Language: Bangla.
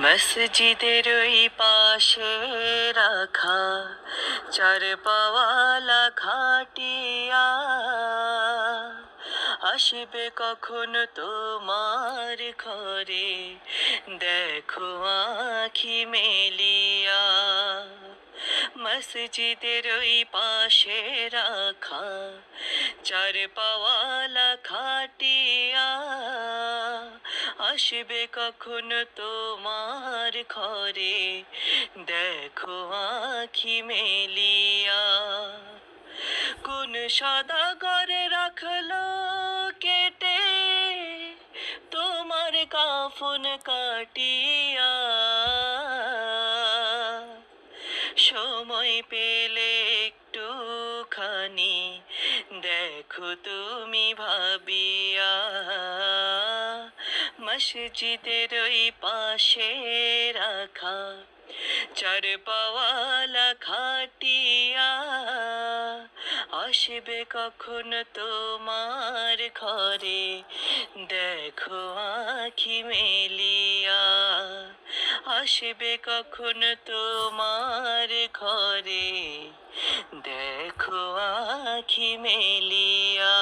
মসজিদের ওই পাশে রাখা চার পাওয়ালা খাটিয়া আসবে কখন তোমার ঘরে, দেখো আঁখি মেলিয়া। মসজিদের ওই পাশে রাখা চার পাওয়ালা খাটিয়া আসবে কখন তোমার ঘরে, দেখো আঁখি মেলিয়া। কোন সদাগরে রাখলো কেটে তোমার কাফন কাটিয়া, সময় পেলে একটুখানি দেখো তুমি ভাবিয়া। মসজিদের ওই পাশে রাখা চার পাওয়ালা খাটিয়া আসবে কখন তোমার ঘরে, দেখো আঁখি মেলিয়া। আসবে কখন তোমার ঘরে, দেখো আঁখি মেলিয়া।